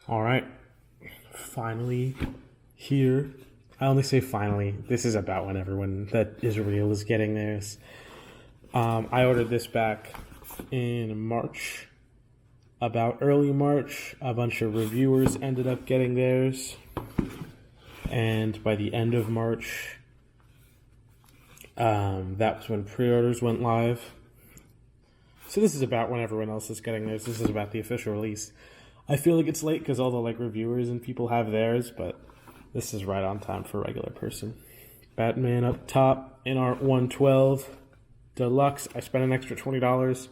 All right, finally here. I only say finally. This is about when everyone that is real is getting theirs. I ordered this back in March. About early March, a bunch of reviewers ended up getting theirs. And by the end of March, that was when pre-orders went live. So this is about when everyone else is getting theirs. This is about the official release. I feel like it's late because all the reviewers and people have theirs, but this is right on time for a regular person. Batman up top, Inart 112 Deluxe. I spent an extra $20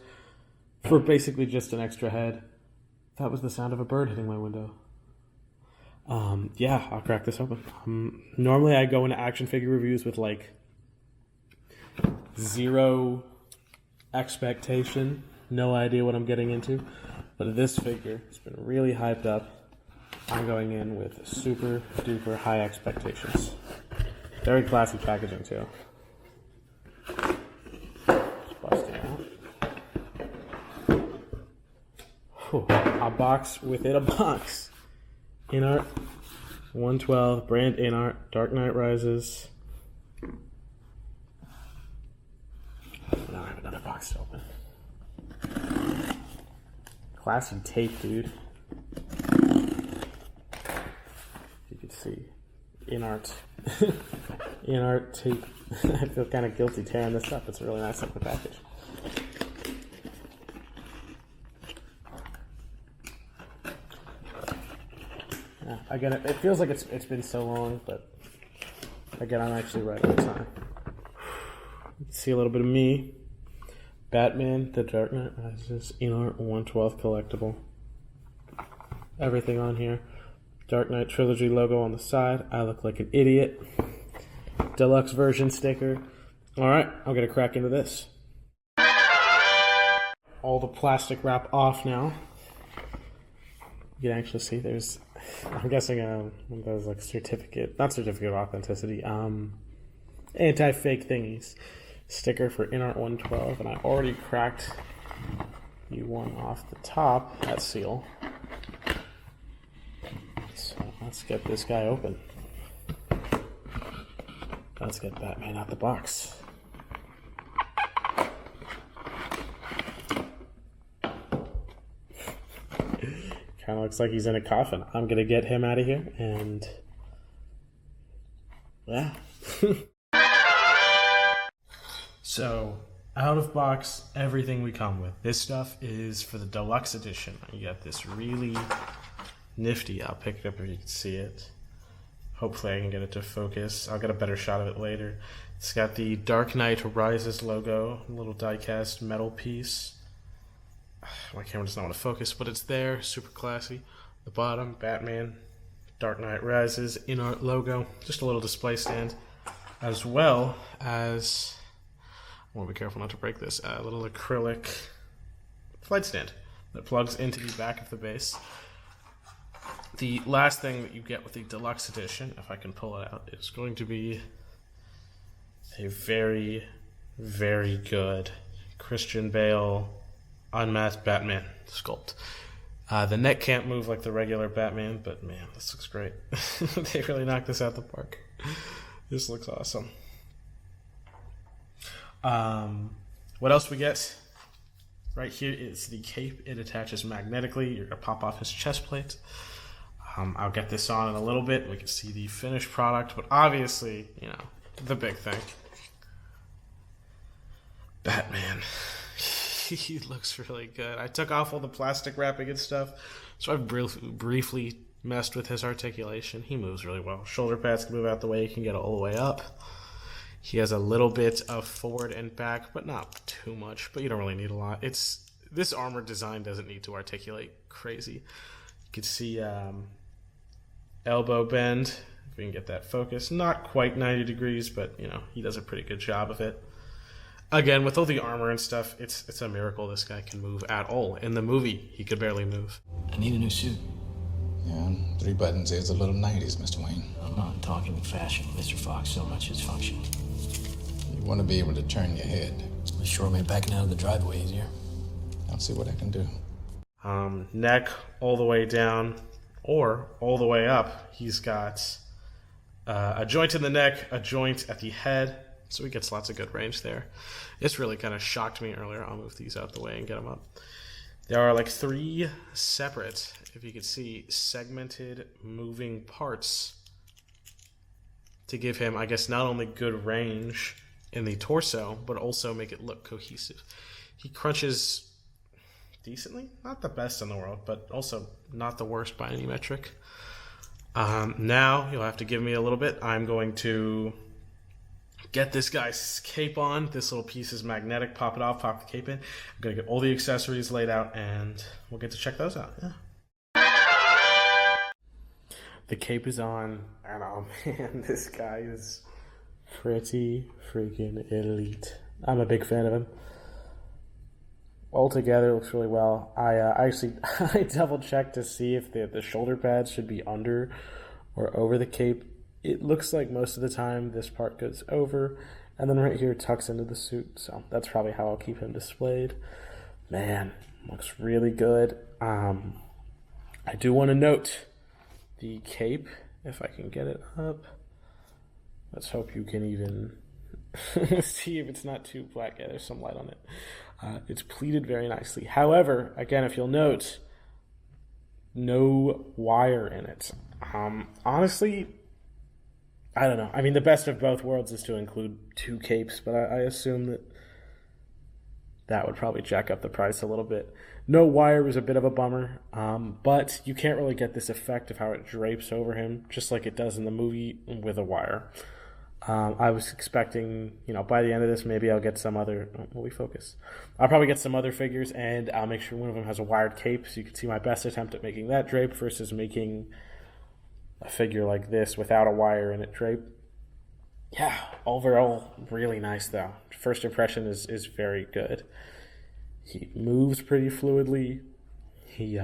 for basically just an extra head. That was the sound of a bird hitting my window. Yeah, I'll crack this open. Normally I go into action figure reviews with zero expectation, no idea what I'm getting into. But this figure has been really hyped up. I'm going in with super duper high expectations. Very classy packaging too. Just bust it out. Whew. A box within a box. Inart 112, brand Inart, Dark Knight Rises. Now I have another box to open. Classy tape, dude. You can see Inart. Inart tape. I feel kind of guilty tearing this up. It's a really nice looking package. Yeah, again, it feels like it's been so long, but again, I'm actually right on time. You can see a little bit of me. Batman, The Dark Knight Rises, Inart 112 collectible. Everything on here. Dark Knight Trilogy logo on the side. I look like an idiot. Deluxe version sticker. Alright, I'm going to crack into this. All the plastic wrap off now. You can actually see there's, I'm guessing one of those certificate, not certificate of authenticity, anti-fake thingies. Sticker for Inart 112, and I already cracked you one off the top, that seal. So let's get this guy open. Let's get Batman out the box. Kind of looks like he's in a coffin. I'm gonna get him out of here, and yeah. So, out of box, everything we come with. This stuff is for the deluxe edition. You got this really nifty, I'll pick it up if you can see it. Hopefully I can get it to focus. I'll get a better shot of it later. It's got the Dark Knight Rises logo, a little die-cast metal piece. My camera does not want to focus, but it's there, super classy. The bottom, Batman, Dark Knight Rises, Inart logo, just a little display stand, as well as, I want to be careful not to break this, a little acrylic flight stand that plugs into the back of the base. The last thing that you get with the deluxe edition, if I can pull it out, is going to be a very, very good Christian Bale unmasked Batman sculpt. The neck can't move like the regular Batman, but man, this looks great. They really knocked this out the park. This looks awesome. What else we get? Right here is the cape. It attaches magnetically. You're going to pop off his chest plate. I'll get this on in a little bit. We can see the finished product, but obviously, the big thing. Batman. He looks really good. I took off all the plastic wrapping and stuff, so I've briefly messed with his articulation. He moves really well. Shoulder pads can move out the way. He can get all the way up. He has a little bit of forward and back, but not too much. But you don't really need a lot. This armor design doesn't need to articulate crazy. You can see elbow bend. If we can get that focus. Not quite 90 degrees, but he does a pretty good job of it. Again, with all the armor and stuff, it's a miracle this guy can move at all. In the movie, he could barely move. I need a new suit. Yeah, 3 buttons is a little 90s, Mr. Wayne. I'm not talking fashion, Mr. Fox, so much as function. You want to be able to turn your head. It sure made backing out of the driveway easier. I'll see what I can do. Neck all the way down, or all the way up, he's got a joint in the neck, a joint at the head, so he gets lots of good range there. This really kind of shocked me earlier. I'll move these out the way and get them up. There are like 3 separate, if you could see, segmented moving parts to give him, I guess, not only good range in the torso, but also make it look cohesive. He crunches decently, not the best in the world, but also not the worst by any metric. Now you'll have to give me a little bit. I'm going to get this guy's cape on. This little piece is magnetic. Pop it off, pop the cape in. I'm going to get all the accessories laid out, and we'll get to check those out. Yeah. The cape is on, and oh man, this guy is pretty freaking elite. I'm a big fan of him. Altogether, it looks really well. I actually I double checked to see if the shoulder pads should be under or over the cape. It looks like most of the time this part goes over, and then right here tucks into the suit. So that's probably how I'll keep him displayed. Man, looks really good. I do want to note the cape, if I can get it up. Let's hope you can even see if it's not too black. Yeah, there's some light on it. It's pleated very nicely. However, again, if you'll note, no wire in it. Honestly, I don't know. I mean, the best of both worlds is to include 2 capes, but I assume that would probably jack up the price a little bit. No wire is a bit of a bummer, but you can't really get this effect of how it drapes over him, just like it does in the movie with a wire. I was expecting, by the end of this, maybe I'll get some other... will we focus? I'll probably get some other figures, and I'll make sure one of them has a wired cape, so you can see my best attempt at making that drape versus making a figure like this without a wire in it drape. Yeah, overall, really nice, though. First impression is very good. He moves pretty fluidly. He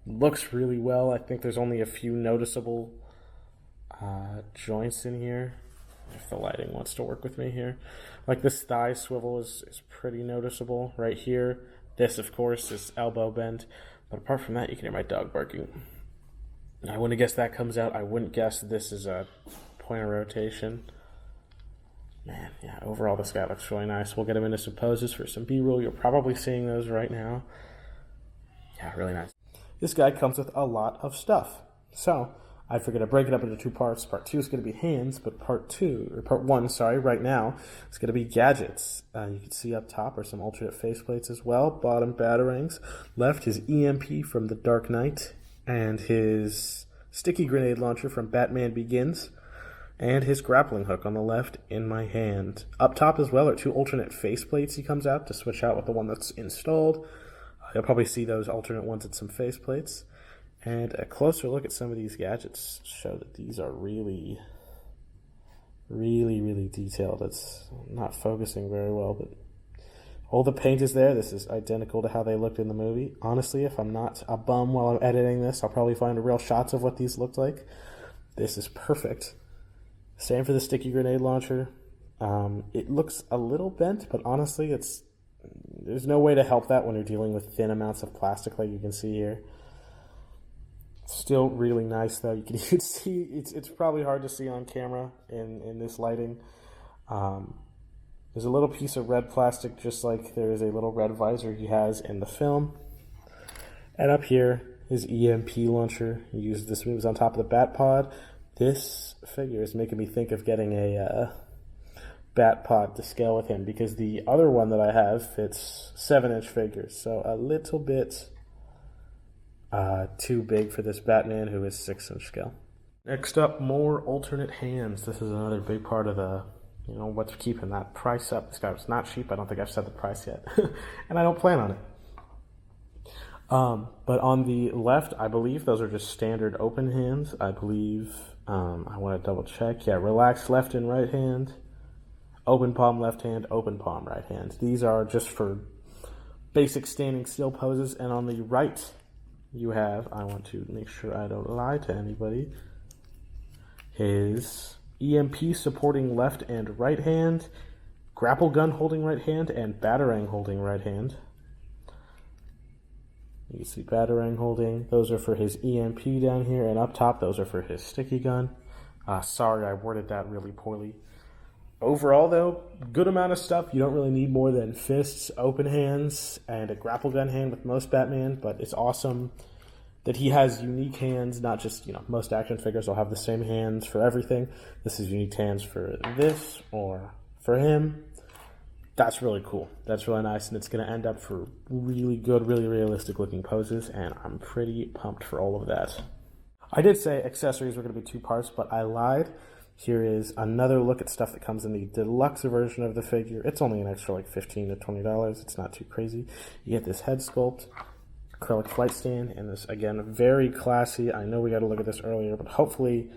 looks really well. I think there's only a few noticeable joints in here, if the lighting wants to work with me here. Like this thigh swivel is pretty noticeable right here. This, of course, is elbow bend. But apart from that, you can hear my dog barking. I wouldn't guess that comes out. I wouldn't guess this is a point of rotation. Man, yeah, overall this guy looks really nice. We'll get him into some poses for some B-roll. You're probably seeing those right now. Yeah, really nice. This guy comes with a lot of stuff. So I figured I'd break it up into 2 parts. Part 2 is going to be hands, but part 1, right now, is going to be gadgets. You can see up top are some alternate faceplates as well. Bottom, batarangs. Left, his EMP from The Dark Knight, and his sticky grenade launcher from Batman Begins, and his grappling hook on the left in my hand. Up top as well are 2 alternate faceplates he comes out to switch out with the one that's installed. You'll probably see those alternate ones at some faceplates. And a closer look at some of these gadgets show that these are really, really, really detailed. It's not focusing very well, but all the paint is there. This is identical to how they looked in the movie. Honestly, if I'm not a bum while I'm editing this, I'll probably find real shots of what these looked like. This is perfect. Same for the sticky grenade launcher. It looks a little bent, but honestly, there's no way to help that when you're dealing with thin amounts of plastic like you can see here. Still really nice, though. You can see it's probably hard to see on camera in this lighting. There's a little piece of red plastic, just like there is a little red visor he has in the film. And up here, his EMP launcher. He uses this moves on top of the bat pod. This figure is making me think of getting a bat pod to scale with him, because the other one that I have fits 7-inch figures, so a little bit too big for this Batman, who is 6-inch scale. Next up, more alternate hands. This is another big part of the, what's keeping that price up. This guy was not cheap. I don't think I've said the price yet, and I don't plan on it. But on the left, I believe those are just standard open hands. I believe, I want to double check. Yeah, relaxed left and right hand, open palm left hand, open palm right hand. These are just for basic standing still poses. And on the right, you have, I want to make sure I don't lie to anybody, his EMP supporting left and right hand, grapple gun holding right hand, and batarang holding right hand. You can see Batarang holding. Those are for his EMP down here, and up top, those are for his sticky gun. Sorry, I worded that really poorly. Overall, though, good amount of stuff. You don't really need more than fists, open hands, and a grapple gun hand with most Batman, but it's awesome that he has unique hands, not just, most action figures will have the same hands for everything. This is unique hands for this or for him. That's really cool. That's really nice, and it's going to end up for really good, really realistic looking poses, and I'm pretty pumped for all of that. I did say accessories were going to be 2 parts, but I lied. Here is another look at stuff that comes in the deluxe version of the figure. It's only an extra like $15 to $20. It's not too crazy. You get this head sculpt, acrylic flight stand, and this, again, very classy. I know we got to look at this earlier, but hopefully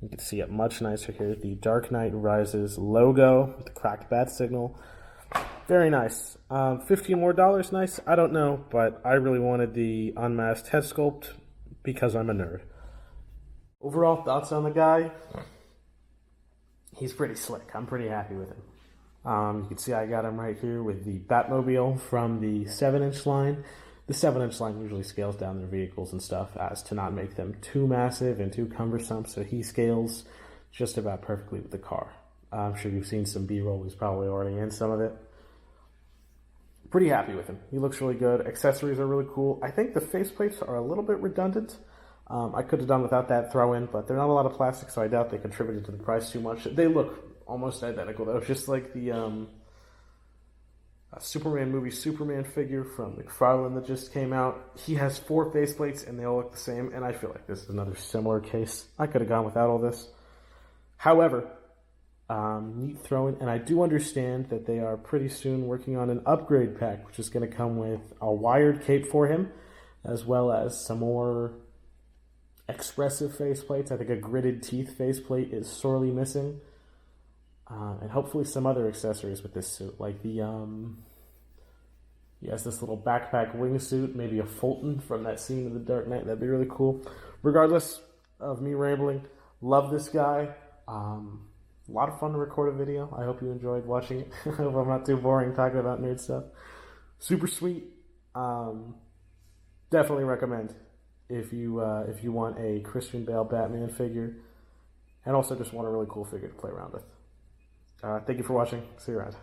you can see it much nicer here. The Dark Knight Rises logo with the cracked bat signal. Very nice. $15 more, nice? I don't know, but I really wanted the unmasked head sculpt because I'm a nerd. Overall thoughts on the guy? He's pretty slick. I'm pretty happy with him. You can see I got him right here with the Batmobile from the 7-inch line. The 7-inch line usually scales down their vehicles and stuff as to not make them too massive and too cumbersome, so he scales just about perfectly with the car. I'm sure you've seen some B-roll. He's probably already in some of it. Pretty happy with him. He looks really good. Accessories are really cool. I think the faceplates are a little bit redundant. I could have done without that throw-in, but they're not a lot of plastic, so I doubt they contributed to the price too much. They look almost identical, though. Just like the Superman movie Superman figure from McFarlane that just came out. He has 4 faceplates, and they all look the same, and I feel like this is another similar case. I could have gone without all this. However, neat throw-in, and I do understand that they are pretty soon working on an upgrade pack, which is going to come with a wired cape for him, as well as some more expressive faceplates. I think a gritted teeth faceplate is sorely missing. And hopefully some other accessories with this suit, like the, he has this little backpack wingsuit, maybe a Fulton from that scene of The Dark Knight. That'd be really cool. Regardless of me rambling, love this guy. A lot of fun to record a video. I hope you enjoyed watching it. I hope I'm not too boring talking about nerd stuff. Super sweet. Definitely recommend if you want a Christian Bale Batman figure, and also just want a really cool figure to play around with. Thank you for watching. See you around.